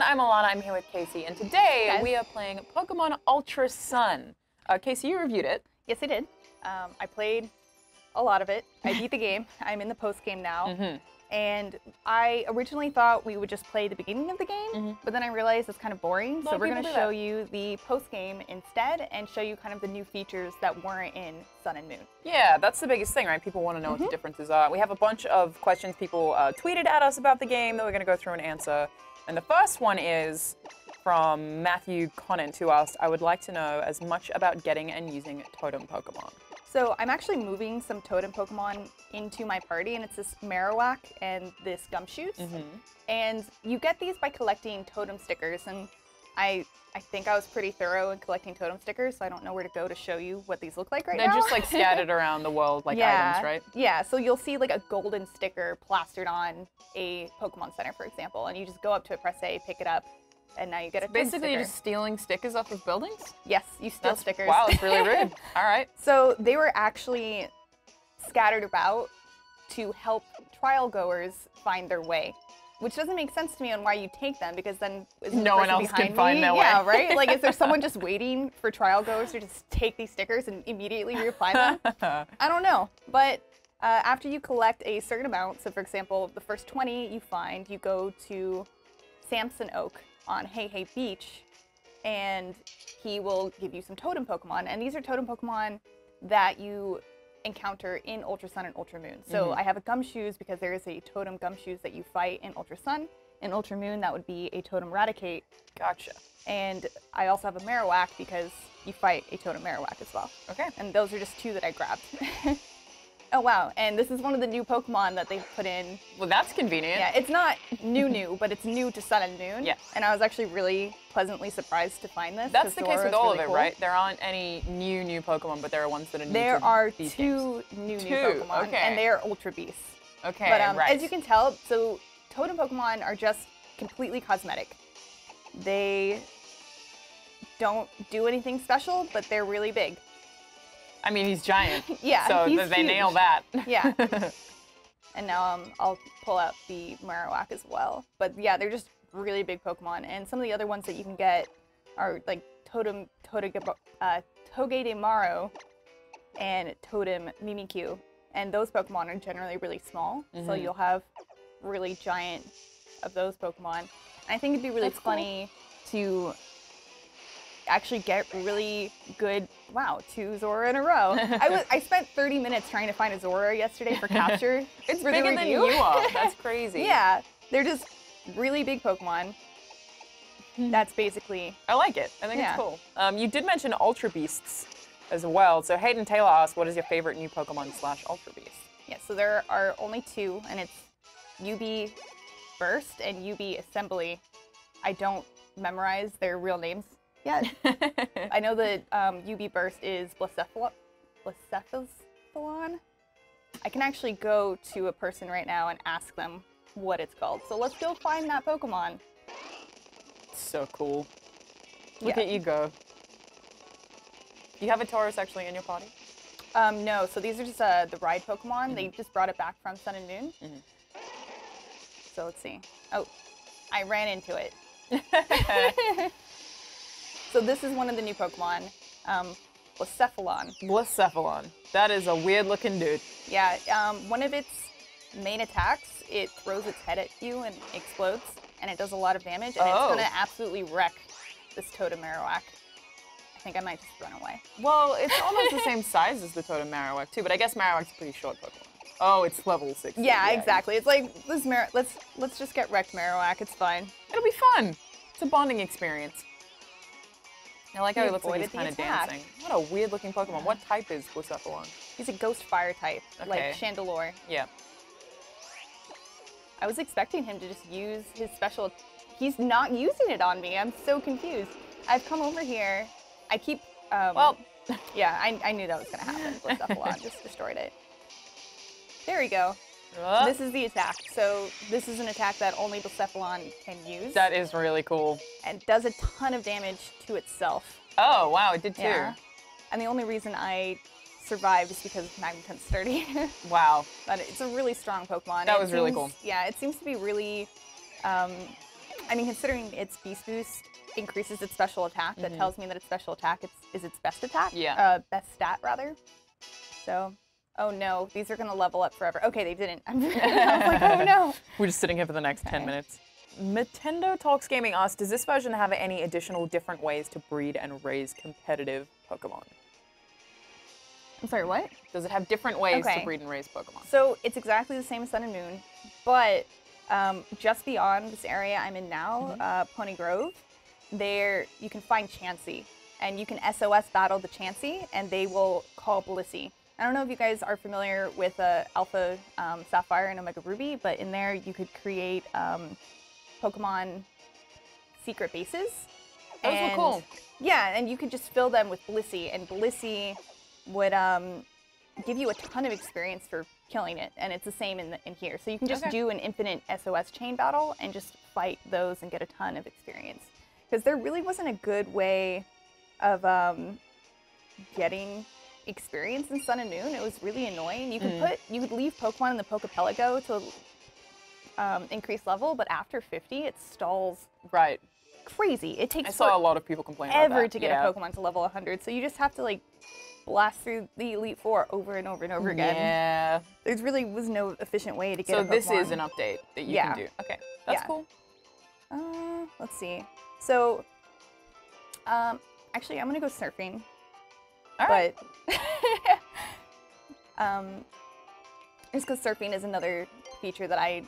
everyone, I'm Alana, I'm here with Casey, and today we are playing Pokemon Ultra Sun. Casey, you reviewed it. Yes, I did. I played a lot of it. I beat the game. I'm in the post-game now. And I originally thought we would just play the beginning of the game, but then I realized it's kind of boring, so we're going to show you the post-game instead and show you kind of the new features that weren't in Sun and Moon. Yeah, that's the biggest thing, right? People want to know what the differences are. We have a bunch of questions people tweeted at us about the game that we're going to go through and answer. And the first one is from Matthew Conant, who asked, I would like to know as much about getting and using totem Pokemon. So I'm actually moving some totem Pokemon into my party, and it's this Marowak and this Gumshoos. And you get these by collecting totem stickers, and I think I was pretty thorough in collecting totem stickers, so I don't know where to go to show you what these look like right now. They're just like scattered around the world like items, right? Yeah, so you'll see like a golden sticker plastered on a Pokemon Center, for example, and you just go up to it, press A, pick it up, and now you get a totem basically, you're just stealing stickers off of buildings? Yes, you steal stickers. Wow, that's really rude. All right. So they were actually scattered about to help trial goers find their way, which doesn't make sense to me on why you take them, because then no one else can find their way. Yeah, right? Like, is there someone just waiting for trial goers to just take these stickers and immediately reapply them? I don't know. But after you collect a certain amount, so for example, the first 20 you find, you go to Samson Oak on Hey Hey Beach, and he will give you some totem Pokemon. And these are totem Pokemon that you encounter in Ultra Sun and Ultra Moon. So I have a Gumshoos because there is a totem Gumshoos that you fight in Ultra Sun. In Ultra Moon, that would be a totem Raticate. Gotcha. And I also have a Marowak because you fight a totem Marowak as well. Okay. And those are just two that I grabbed. Oh, wow. And this is one of the new Pokemon that they put in. Well, that's convenient. Yeah, it's not new, but it's new to Sun and Moon. Yes. And I was actually really pleasantly surprised to find this. That's the case with all of it, cool. Right? There aren't any new Pokemon, but there are ones that are new There to are these two games. new Pokemon, okay. and they are Ultra Beasts. Okay, But right. as you can tell, so totem Pokemon are just completely cosmetic. They don't do anything special, but they're really big. I mean, he's giant. Yeah, so he's they huge. nail that. Yeah. And now I'll pull out the Marowak as well. But yeah, they're just really big Pokemon. And some of the other ones that you can get are like Toge de Maro and Totem Mimikyu. And those Pokemon are generally really small. So you'll have really giant of those Pokemon. And I think it'd be really funny to actually get really good, wow, 2 Zora in a row. I spent 30 minutes trying to find a Zora yesterday for capture. It's for bigger the than review. you are. That's crazy. Yeah, they're just really big Pokemon. That's basically... I like it. I think it's cool. You did mention Ultra Beasts as well. So Hayden Taylor asked, what is your favorite new Pokemon / Ultra Beast? Yeah, so there are only 2, and it's UB Burst and UB Assembly. I don't memorize their real names yet. I know that UB Burst is Blacephalon. I can actually go to a person right now and ask them what it's called. So let's go find that Pokemon. So cool. Look at you go. Do you have a Taurus actually in your party? No, so these are just the ride Pokemon. They just brought it back from Sun and Moon. So let's see. Oh, I ran into it. So this is one of the new Pokemon, Blacephalon. Blacephalon. That is a weird looking dude. Yeah, one of its main attacks, it throws its head at you and explodes, and it does a lot of damage, and it's going to absolutely wreck this Totem Marowak. I think I might just run away. Well, it's almost the same size as the Totem Marowak too, but I guess Marowak's a pretty short Pokemon. Oh, it's level 60. Yeah, exactly. It's like, let's just get wrecked Marowak, it's fine. It'll be fun. It's a bonding experience. I like how he looks like he's kind of dancing. What a weird looking Pokemon. What type is Blacephalon? He's a ghost fire type, like Chandelure. Yeah. I was expecting him to just use his special... He's not using it on me. I'm so confused. I've come over here. I keep... well... Yeah, I knew that was going to happen. Blacephalon just destroyed it. There we go. This is the attack. So this is an attack that only Blacephalon can use. That is really cool. And does a ton of damage to itself. Oh, wow, it did too. Yeah. And the only reason I survived is because Magneton's sturdy. Wow. But it's a really strong Pokemon. That was really cool. Yeah, it seems to be really I mean, considering its Beast Boost increases its special attack, that tells me that its special attack is its best attack. Yeah. Best stat, rather. So, oh no, these are going to level up forever. Okay, they didn't. I was like, oh no. We're just sitting here for the next 10 minutes. Nintendo Talks Gaming asks, does this version have any additional different ways to breed and raise competitive Pokemon? I'm sorry, what? Does it have different ways to breed and raise Pokemon? So it's exactly the same as Sun and Moon, but just beyond this area I'm in now, Pony Grove, there you can find Chansey, and you can SOS battle the Chansey, and they will call Blissey. I don't know if you guys are familiar with Alpha Sapphire and Omega Ruby, but in there you could create Pokemon secret bases. Those were cool. Yeah, and you could just fill them with Blissey, and Blissey would give you a ton of experience for killing it, and it's the same in here. So you can just do an infinite SOS chain battle and just fight those and get a ton of experience. Because there really wasn't a good way of getting experience in Sun and Moon. It was really annoying. You could leave Pokemon in the Pokepelago to increase level, but after 50 it stalls. Right. Crazy. It takes I saw a lot of people complain about that. forever to get a Pokemon to level 100, so you just have to like blast through the Elite Four over and over and over again. Yeah. There really was no efficient way to get a Pokemon. So this is an update that you can do. Okay, that's cool. Let's see. So, actually, I'm gonna go surfing. All right. But, just because surfing is another feature that I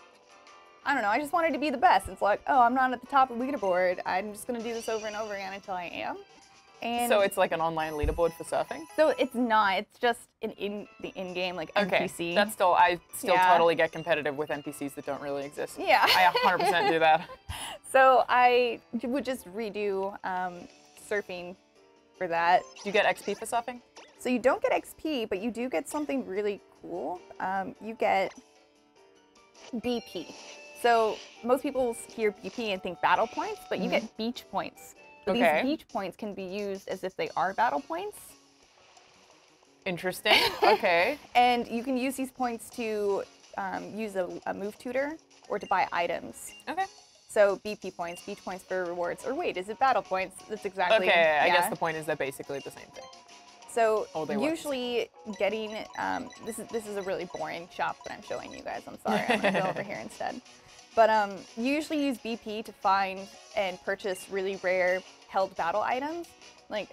don't know, I just wanted to be the best. It's like, oh, I'm not at the top of the leaderboard. I'm just gonna do this over and over again until I am. And so it's like an online leaderboard for surfing? So it's not. It's just the in-game like NPC. That's still, I still totally get competitive with NPCs that don't really exist. Yeah. I 100% do that. So I would just redo surfing for that. Do you get XP for surfing? So you don't get XP, but you do get something really cool. You get BP. So most people hear BP and think battle points, but you get beach points. So these beach points can be used as if they are battle points. Interesting. Okay. And you can use these points to use a move tutor or to buy items. Okay. So BP points, beach points for rewards. Or wait, is it battle points? That's exactly. Okay, I guess the point is they're basically the same thing. So usually getting this is a really boring shop that I'm showing you guys. I'm sorry. I'm gonna go over here instead. But you usually use BP to find and purchase really rare held battle items, like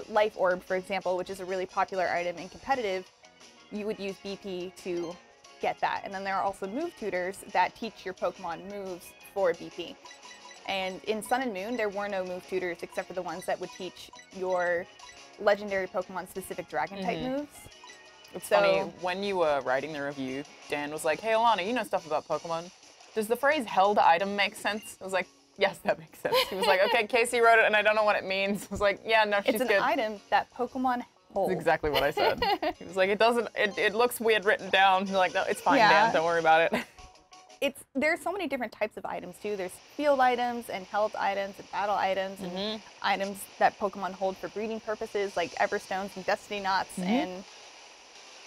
Life Orb, for example, which is a really popular item in competitive. You would use BP to get that. And then there are also move tutors that teach your Pokemon moves for BP. And in Sun and Moon, there were no move tutors except for the ones that would teach your legendary Pokemon specific dragon type moves. It's funny, when you were writing the review, Dan was like, hey Alana, you know stuff about Pokemon. Does the phrase held item make sense? I was like, yes, that makes sense. He was like, okay, Casey wrote it and I don't know what it means. I was like, yeah, no, she's good. It's an item that Pokemon hold. That's exactly what I said. He was like, it looks weird written down. You're like, no, it's fine, Dan, don't worry about it. There's so many different types of items too. There's field items and health items and battle items and items that Pokemon hold for breeding purposes, like Everstones and Destiny Knots, and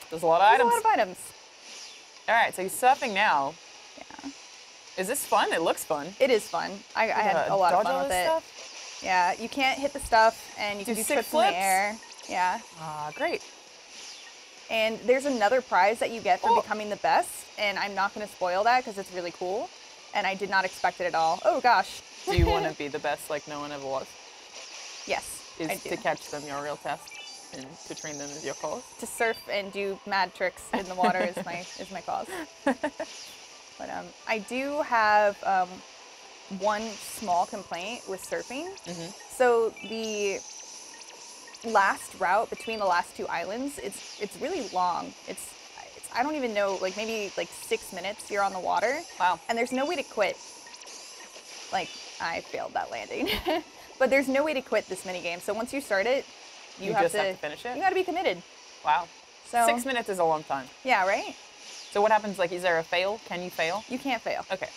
there's a lot of items. There's a lot of items. All right, so you're surfing now. Yeah. Is this fun? It looks fun. It is fun. I had a lot of fun with it. Stuff? Yeah, you can't hit the stuff, and you can do flips in the air. Yeah. Ah, great. And there's another prize that you get for becoming the best, and I'm not going to spoil that because it's really cool, and I did not expect it at all. Oh gosh. Do you want to be the best like no one ever was? Yes, I do. To catch them your real test, and to train them as your cause? To surf and do mad tricks in the water is my cause. But I do have one small complaint with surfing. So the last route between the last two islands, it's really long. It's I don't even know, like maybe like 6 minutes you're on the water. Wow. And there's no way to quit. Like, I failed that landing. But there's no way to quit this minigame. So once you start it, you have to finish it? You gotta be committed. Wow. So 6 minutes is a long time. Yeah, right? So what happens, like, is there a fail? Can you fail? You can't fail. Okay.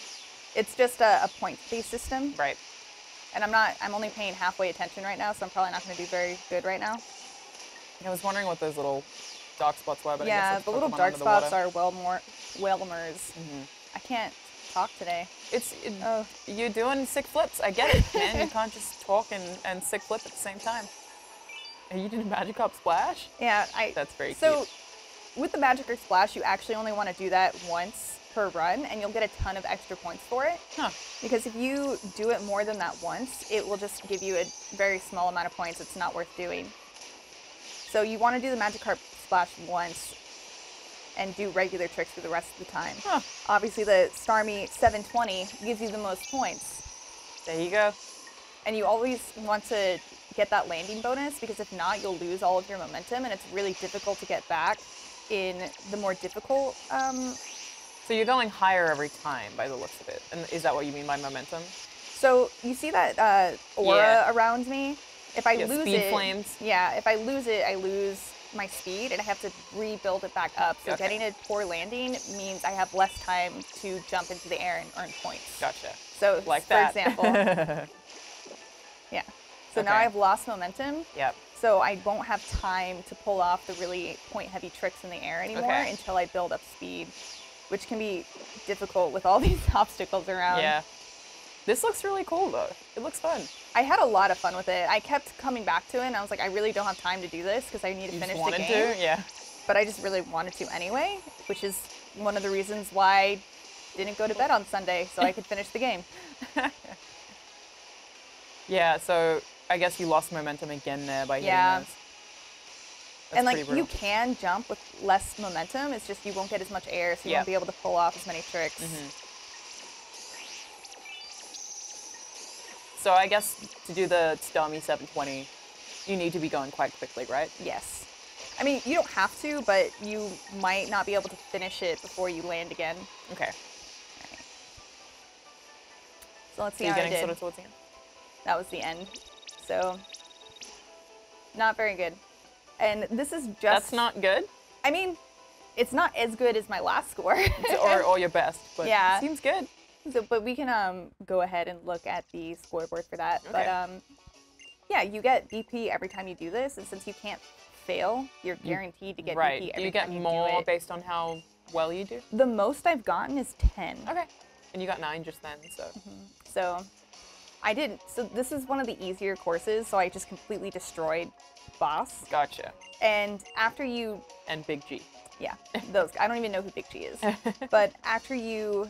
It's just a point-based system. Right. And I'm only paying halfway attention right now, so I'm probably not going to do very good right now. I was wondering what those little dark spots were, but yeah, I guess the little dark spots are Whalmers. I can't talk today. You're doing sick flips. I get it, man. You can't just talk and sick flip at the same time. Are you doing Magikarp Splash? Yeah, That's very cute. So with the Magikarp Splash, you actually only want to do that once per run, and you'll get a ton of extra points for it. Huh. Because if you do it more than that once, it will just give you a very small amount of points. It's not worth doing. So you want to do the Magikarp Splash once and do regular tricks for the rest of the time. Huh. Obviously, the Starmie 720 gives you the most points. There you go. And you always want to get that landing bonus, because if not, you'll lose all of your momentum, and it's really difficult to get back in the more difficult. So you're going higher every time by the looks of it. And is that what you mean by momentum? So you see that aura around me? If I lose speed it, flames. Yeah, if I lose it, I lose my speed, and I have to rebuild it back up. So getting a poor landing means I have less time to jump into the air and earn points. Gotcha. So like for that. example, yeah. So now I've lost momentum. Yep. So I won't have time to pull off the really point-heavy tricks in the air anymore until I build up speed, which can be difficult with all these obstacles around. Yeah. This looks really cool, though. It looks fun. I had a lot of fun with it. I kept coming back to it, and I was like, I really don't have time to do this because I need to finish the game. Yeah. But I just really wanted to anyway, which is one of the reasons why I didn't go to bed on Sunday, so I could finish the game. Yeah, so I guess you lost momentum again there by hitting those. That's and like brutal. you can jump with less momentum, it's just you won't get as much air, so you won't be able to pull off as many tricks. So I guess to do the Starmie 720, you need to be going quite quickly, right? Yes. I mean, you don't have to, but you might not be able to finish it before you land again. Okay. All right. So let's see So you're how I getting did. sort of towards the end? That was the end. So, not very good. And this is just... That's not good? I mean, it's not as good as my last score. or your best, but it seems good. So, but we can go ahead and look at the scoreboard for that. Okay. But yeah, you get DP every time you do this, and since you can't fail, you're guaranteed to get DP every time you do it. Do you get more based on how well you do? The most I've gotten is 10. Okay. And you got 9 just then, so. So I didn't. So this is one of the easier courses, so I just completely destroyed boss. Gotcha. And after you... And Big G. Yeah, those. I don't even know who Big G is. But after you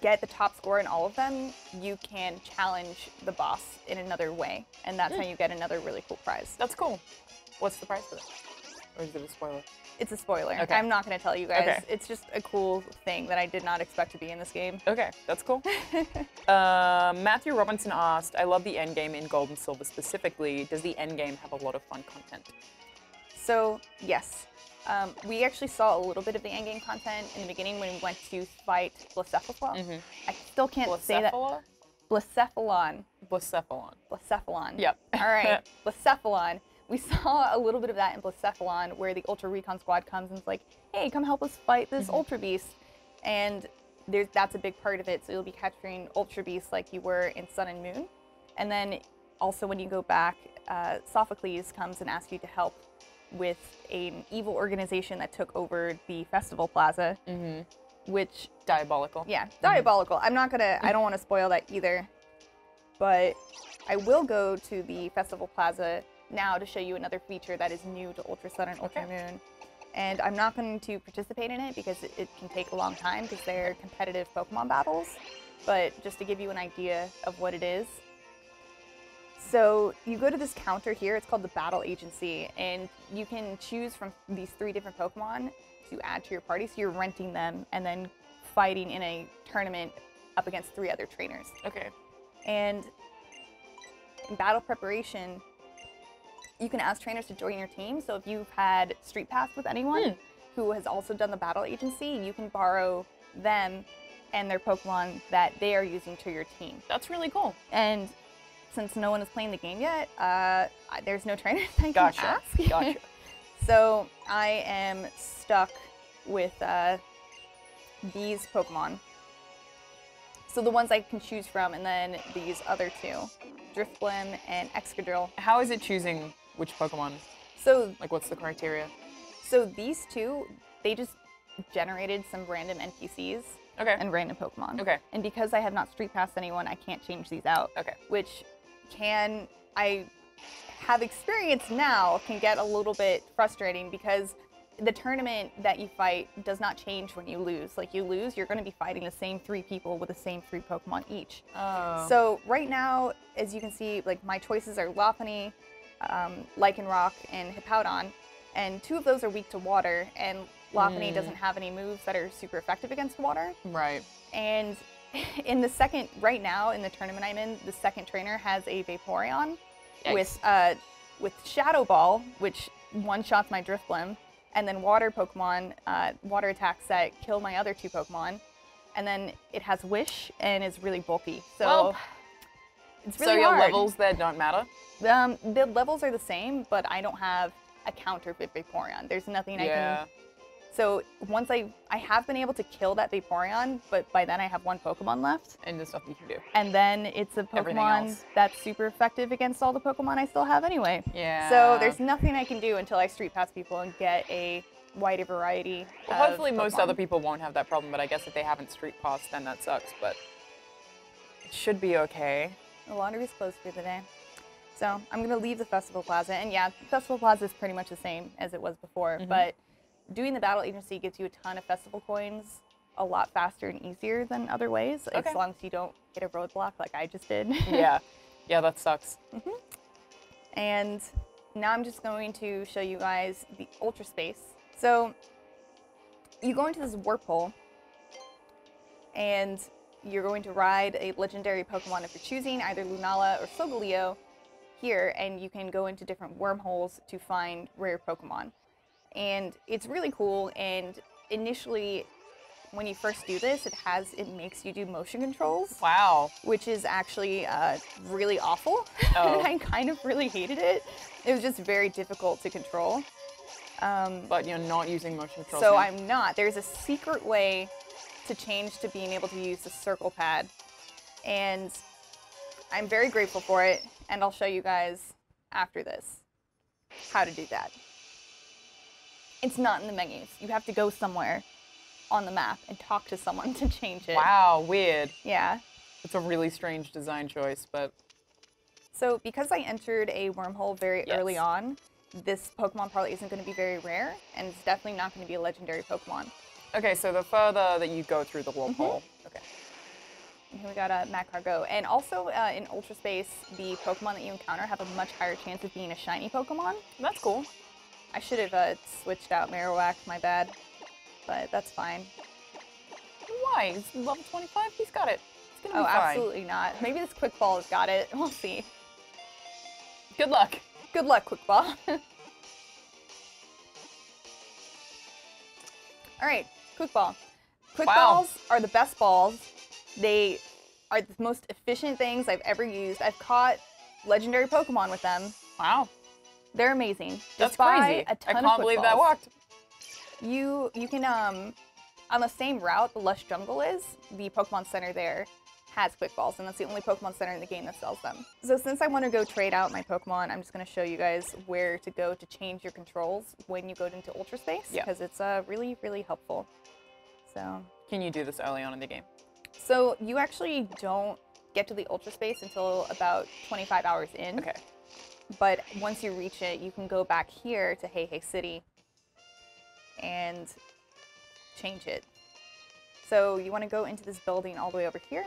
get the top score in all of them, you can challenge the boss in another way. And that's how you get another really cool prize. That's cool. What's the prize for that? Or is it a spoiler? It's a spoiler. Okay. I'm not going to tell you guys. Okay. It's just a cool thing that I did not expect to be in this game. Okay, that's cool. Matthew Robinson asked, I love the endgame in Gold and Silver specifically. Does the endgame have a lot of fun content? So, yes. We actually saw a little bit of the endgame content in the beginning when we went to fight Blacephalon. I still can't say that. Blacephalon. Blacephalon. Blacephalon. Yep. All right. Blacephalon. We saw a little bit of that in Blacephalon, where the Ultra Recon Squad comes and is like, hey, come help us fight this Ultra Beast. And that's a big part of it. So you'll be capturing Ultra Beasts like you were in Sun and Moon. And then also when you go back, Sophocles comes and asks you to help with an evil organization that took over the festival plaza, which... Diabolical. Yeah, diabolical. I'm not gonna, I don't want to spoil that either, but I will go to the festival plaza now to show you another feature that is new to Ultra Sun and Ultra Moon. And I'm not going to participate in it because it can take a long time because they're competitive Pokemon battles, but just to give you an idea of what it is. So you go to this counter here, it's called the Battle Agency, and you can choose from these 3 different Pokemon to add to your party, so you're renting them and then fighting in a tournament up against 3 other trainers. Okay. And in battle preparation, you can ask trainers to join your team, so if you've had Street Pass with anyone who has also done the Battle Agency, you can borrow them and their Pokemon that they are using to your team. That's really cool. And since no one is playing the game yet, there's no trainers I can ask. Gotcha. So I am stuck with these Pokemon. So the ones I can choose from, and then these other 2, Drifblim and Excadrill. How is it choosing which Pokemon? So, like, what's the criteria? So these 2, they just generated some random NPCs, and random Pokemon. Okay. And because I have not street passed anyone, I can't change these out. Okay. Which I have experienced now can get a little bit frustrating because the tournament that you fight does not change when you lose. Like, you lose, you're going to be fighting the same 3 people with the same 3 Pokemon each. Oh. So right now, as you can see, like, my choices are Lopunny, Lycanroc, and Hippowdon, and 2 of those are weak to water, and Lopunny doesn't have any moves that are super effective against water. Right. And right now in the tournament I'm in, the second trainer has a Vaporeon with Shadow Ball, which one-shots my Drifblim, and then water Pokemon, water attacks that kill my other 2 Pokemon. And then it has Wish and is really bulky. So it's really hard. So your levels there don't matter? The levels are the same, but I don't have a counter with Vaporeon. There's nothing I can... So once I have been able to kill that Vaporeon, but by then I have 1 Pokemon left. And there's nothing you can do. And then it's a Pokemon that's super effective against all the Pokemon I still have anyway. Yeah. So there's nothing I can do until I street pass people and get a wider variety of hopefully Pokemon. most other people won't have that problem, but I guess if they haven't street passed, then that sucks. But it should be okay. The laundry's closed for the day. So I'm going to leave the Festival Plaza. And yeah, the Festival Plaza is pretty much the same as it was before, but doing the battle agency gives you a ton of festival coins a lot faster and easier than other ways, as long as you don't hit a roadblock like I just did. Yeah, that sucks. And now I'm just going to show you guys the Ultra Space. So you go into this warp hole, and you're going to ride a legendary Pokemon of your choosing, either Lunala or Solgaleo, here, and you can go into different wormholes to find rare Pokemon. And it's really cool, and initially, when you first do this, it makes you do motion controls. Wow. Which is actually really awful. And I kind of really hated it. It was just very difficult to control. But you're not using motion controls So now? I'm not. There's a secret way to change to being able to use the circle pad. And I'm very grateful for it, and I'll show you guys after this how to do that. It's not in the menus. You have to go somewhere on the map and talk to someone to change it. Wow, weird. Yeah. It's a really strange design choice, but... So because I entered a wormhole very early on, this Pokemon probably isn't going to be very rare, and it's definitely not going to be a legendary Pokemon. Okay, so the further that you go through the wormhole. Okay. And here we got a Magcargo. And also in Ultra Space, the Pokemon that you encounter have a much higher chance of being a shiny Pokemon. That's cool. I should have switched out Marowak, my bad. But that's fine. Why? He's level 25? He's got it. It's gonna be fine. Absolutely not. Maybe this Quick Ball has got it. We'll see. Good luck. Good luck, Quick Ball. Alright, Quick Ball. Quick Balls are the best balls. They are the most efficient things I've ever used. I've caught legendary Pokemon with them. Wow. They're amazing. That's Just buy crazy. a ton I of can't Quick believe Balls. that worked. You can, on the same route the Lush Jungle is, the Pokemon Center there has Quick Balls, and that's the only Pokemon Center in the game that sells them. So since I want to go trade out my Pokemon, I'm just going to show you guys where to go to change your controls when you go into Ultra Space, because it's really, really helpful. So. Can you do this early on in the game? So you actually don't get to the Ultra Space until about 25 hours in. Okay. But once you reach it, you can go back here to Hey Hey City and change it. So you want to go into this building all the way over here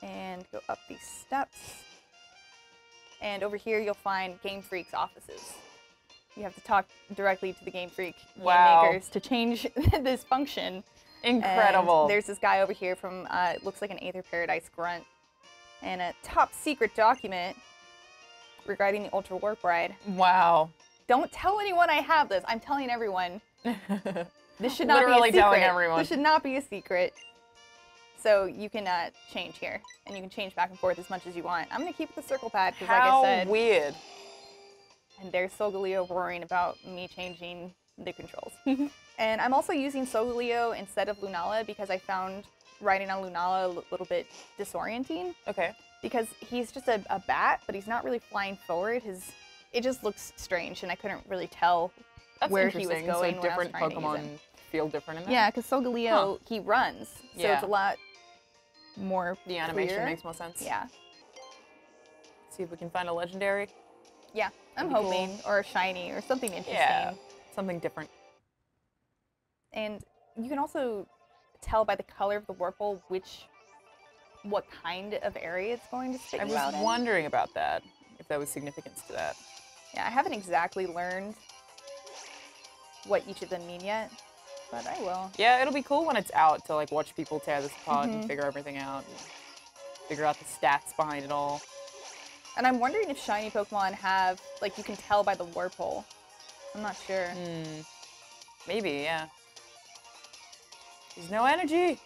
and go up these steps. And over here you'll find Game Freak's offices. You have to talk directly to the Game Freak game makers to change this function. Incredible. And there's this guy over here from, it looks like an Aether Paradise grunt, and a top secret document regarding the Ultra Warp Ride. Wow. Don't tell anyone I have this. I'm telling everyone. This should not Literally be a secret. telling everyone. This should not be a secret. So you can change here, and you can change back and forth as much as you want. I'm going to keep the circle pad, because like I said... How weird. And there's Solgaleo roaring about me changing the controls. And I'm also using Solgaleo instead of Lunala because I found riding on Lunala a little bit disorienting. Okay. Because he's just a bat, but he's not really flying forward. It just looks strange, and I couldn't really tell where he was going So when I was different trying to use Pokemon him. feel different in that? Yeah, because Solgaleo, he runs, so Yeah. it's a lot more The animation clear. makes more sense. Yeah. Let's see if we can find a legendary. Yeah, I'm That'd be hoping, or a shiny, or something interesting. Yeah, something different. And you can also tell by the color of the Wurple what kind of area it's going to spit I you was out in. wondering about that, if there was significance to that. Yeah, I haven't exactly learned what each of them mean yet, but I will. Yeah, it'll be cool when it's out to like watch people tear this apart and figure everything out, and figure out the stats behind it all. And I'm wondering if shiny Pokemon have, like, you can tell by the Wurple. I'm not sure. Maybe, yeah. There's no energy.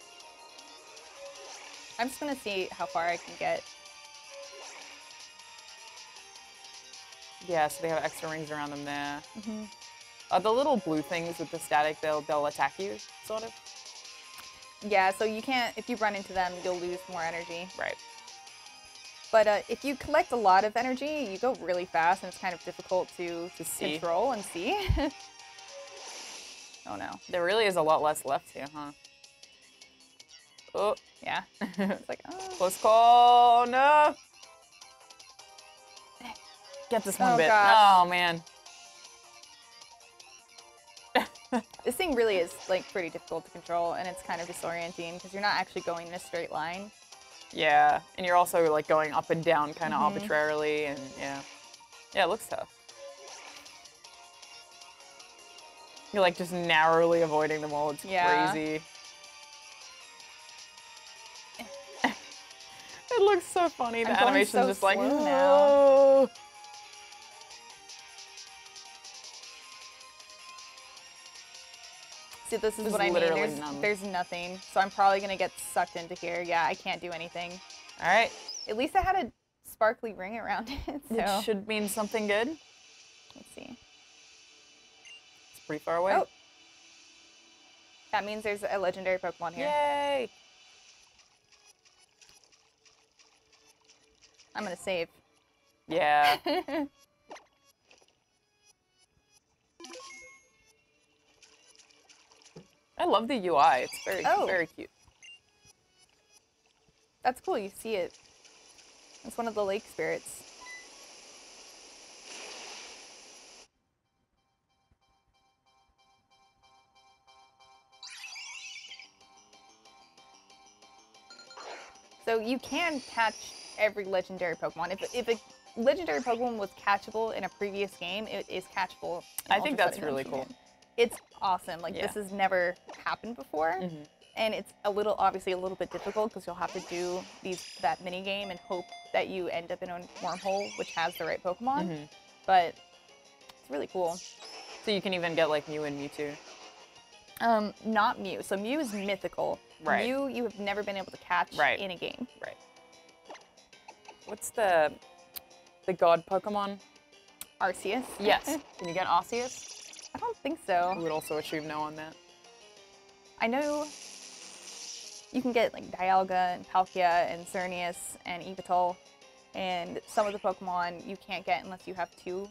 I'm just gonna see how far I can get. Yeah, so they have extra rings around them there. The little blue things with the static, they'll attack you, sort of. Yeah, so you can't, if you run into them, you'll lose more energy. Right. But if you collect a lot of energy, you go really fast, and it's kind of difficult to see. control and see. Oh no. There really is a lot less left here, huh? Oh. Yeah. It's like, oh. Close call, no! Get this one bit. Gosh. Oh, man. This thing really is, like, pretty difficult to control, and it's kind of disorienting, because you're not actually going in a straight line. Yeah, and you're also, like, going up and down kind of arbitrarily, and yeah. Yeah, it looks tough. You're, like, just narrowly avoiding them all. It's crazy. It looks so funny. The animation's so just like, slow no. See, this is what I mean. There's nothing, so I'm probably gonna get sucked into here. Yeah, I can't do anything. All right. At least I had a sparkly ring around it, so. It should mean something good. Let's see. It's pretty far away. Oh. That means there's a legendary Pokemon here. Yay! I'm gonna save. Yeah. I love the UI. It's very cute. That's cool. You see it. It's one of the lake spirits. So you can catch every legendary Pokemon. If a legendary Pokemon was catchable in a previous game, it is catchable. I think that's really cool. It's awesome. Like, this has never happened before. And it's obviously a little bit difficult, because you'll have to do that mini game and hope that you end up in a wormhole which has the right Pokemon. But it's really cool. So you can even get like Mew and Mewtwo. Not Mew. So Mew is mythical. Right. Mew you have never been able to catch in a game. Right. What's the god Pokemon? Arceus. Yes. Can you get Arceus? I don't think so. We would also achieve no on that. I know you can get like Dialga and Palkia and Xerneas and Yveltal, and some of the Pokemon you can't get unless you have two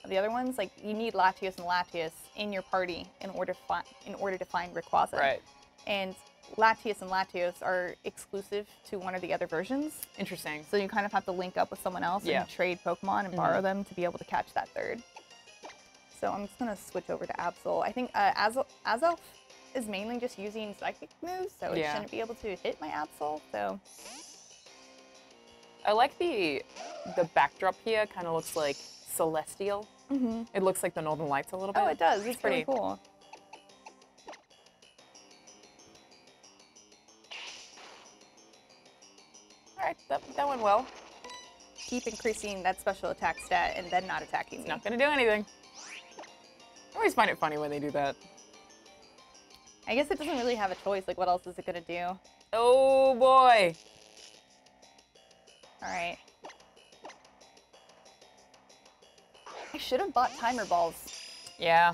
of the other ones. Like, you need Latios and Latios in your party in order to find Rayquaza. Right. And Latios and Latios are exclusive to one of the other versions. Interesting. So you kind of have to link up with someone else and trade Pokemon and borrow them to be able to catch that third. So I'm just gonna switch over to Absol. I think Azelf is mainly just using psychic moves, so it shouldn't be able to hit my Absol. So I like the backdrop here. Kind of looks like celestial. It looks like the Northern Lights a little bit. Oh, it does. It's pretty cool. All right, that went well. Keep increasing that special attack stat and then not attacking me. It's not gonna do anything. I always find it funny when they do that. I guess it doesn't really have a choice. Like, what else is it gonna do? Oh boy. All right. I should have bought timer balls. Yeah.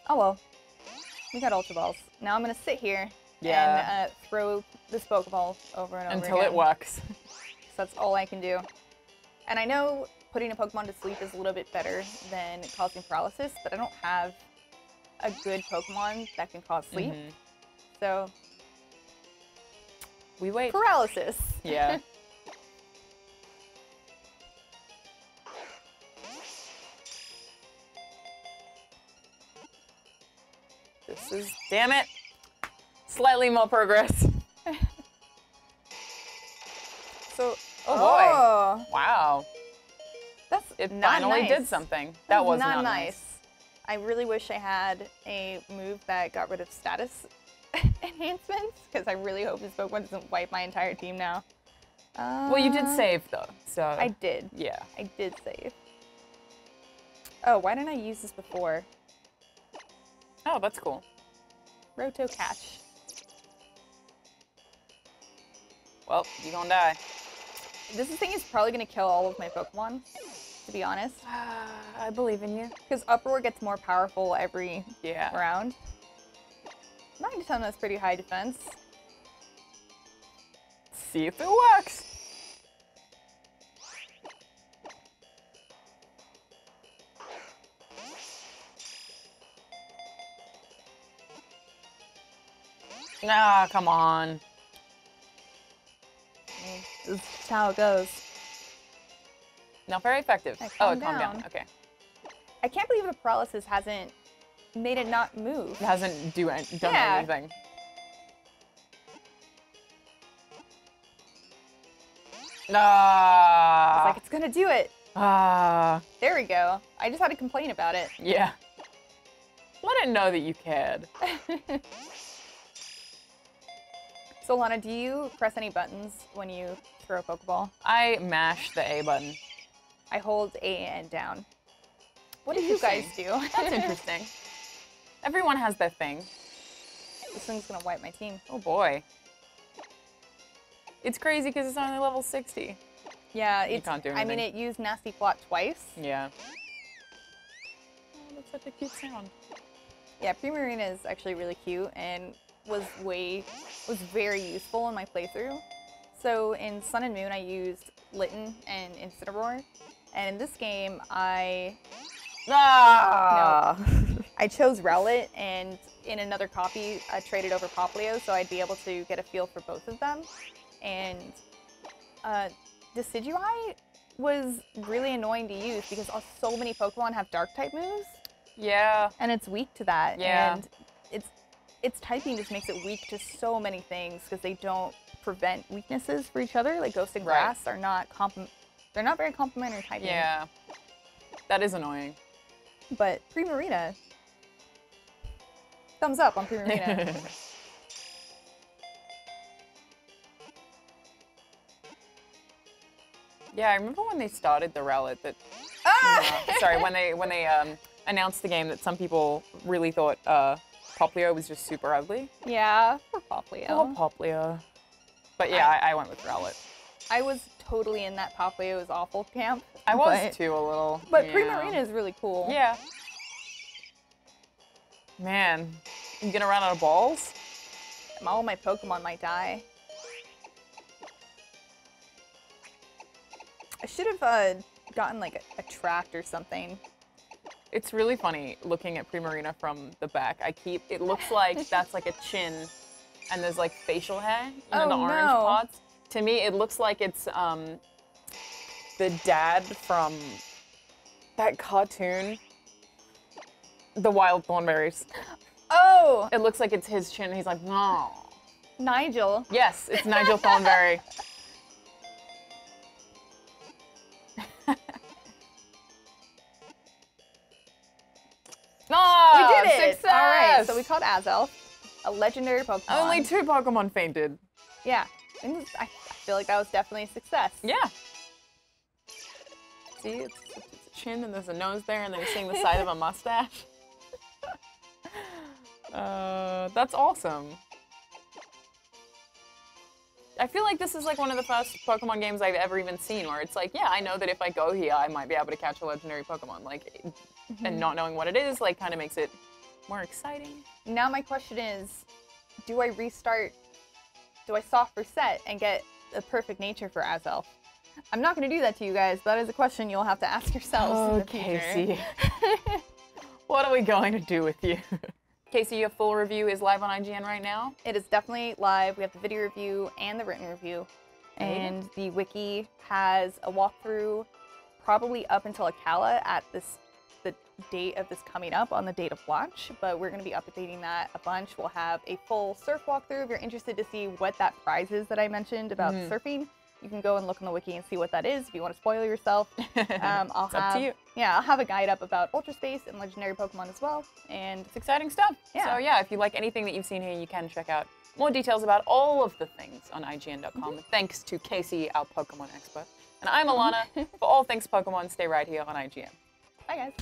Oh well. We got Ultra Balls. Now I'm gonna sit here and throw this Pokeball over and over until again. it works. So that's all I can do. And I know putting a Pokemon to sleep is a little bit better than causing paralysis, but I don't have a good Pokemon that can cause sleep. So we wait. Paralysis. Yeah. This is, damn it, slightly more progress. So, oh boy, wow. That's it not finally nice. did something. That was not nice. I really wish I had a move that got rid of status enhancements, because I really hope this Pokemon doesn't wipe my entire team now. Well, you did save though, so. I did. Yeah. I did save. Oh, why didn't I use this before? Oh, that's cool. Roto catch. Well, you gonna die. This thing is probably gonna kill all of my Pokemon, to be honest. I believe in you. Because Uproar gets more powerful every round. 9 to 10 is pretty high defense. See if it works. Ah, come on. This is how it goes. Not very effective. Oh, it calmed down. Okay. I can't believe the paralysis hasn't made it not move. It hasn't done anything. Ah. It's like, it's gonna do it. Ah. There we go. I just had to complain about it. Yeah. Let it know that you cared. So, Lana, do you press any buttons when you throw a Pokeball? I mash the A button. I hold A and down. What do you guys do? That's interesting. Everyone has their thing. This thing's gonna wipe my team. Oh boy. It's crazy because it's only level 60. Yeah, you can't do anything. I mean, it used Nasty Plot twice. Yeah. Oh, that's such a cute sound. Yeah, Primarina is actually really cute and was very useful in my playthrough. So in Sun and Moon, I used Litten and Incineroar, and in this game, I chose Rowlet, and in another copy, I traded over Poplio, so I'd be able to get a feel for both of them. And Decidueye was really annoying to use because so many Pokemon have Dark-type moves. Yeah. And it's weak to that. Yeah. And its typing just makes it weak to so many things because they don't prevent weaknesses for each other. Like Ghost and Grass are not they're not very complementary typing. Yeah. That is annoying. But Primarina, thumbs up on Primarina. Yeah, I remember when they started the Rowlet that. Sorry, when they announced the game, that some people really thought Poplio was just super ugly. Yeah, poor Poplio. Oh, Poplio. But yeah, I went with Rowlet. I was totally in that Poplio is awful camp. I was too, a little. But Primarina is really cool. Yeah. Man, you gonna run out of balls? All my Pokemon might die. I should have gotten like a tract or something. It's really funny looking at Primarina from the back. It looks like that's like a chin and there's like facial hair, the orange spots. To me, it looks like it's the dad from that cartoon, The Wild Thornberrys. Oh! It looks like it's his chin. He's like, no. Nigel. Yes, it's Nigel Thornberry. Oh, we did it! Success! All right, so we caught Azelf, a legendary Pokemon. Only 2 Pokemon fainted. Yeah, I feel like that was definitely a success. Yeah. See, it's a chin and there's a nose there and then you're seeing the side of a mustache. That's awesome. I feel like this is like one of the first Pokemon games I've ever even seen where it's like, yeah, I know that if I go here, I might be able to catch a legendary Pokemon. Like, and not knowing what it is, like, kind of makes it more exciting. Now my question is, do I soft reset and get a perfect nature for Azelf? I'm not going to do that to you guys. That is a question you'll have to ask yourselves in the future. Casey. What are we going to do with you? Casey, your full review is live on IGN right now. It is definitely live. We have the video review and the written review. And the wiki has a walkthrough probably up until Akala at the date of this coming up on the date of launch, but we're going to be updating that a bunch. We'll have a full surf walkthrough. If you're interested to see what that prize is that I mentioned about surfing, you can go and look on the wiki and see what that is if you want to spoil yourself. Up to you. Yeah, I'll have a guide up about Ultra Space and legendary Pokemon as well. And it's exciting stuff. Yeah. So yeah, if you like anything that you've seen here, you can check out more details about all of the things on IGN.com. Thanks to Casey, our Pokemon expert. And I'm Alana. For all things Pokemon, stay right here on IGN. Bye, guys.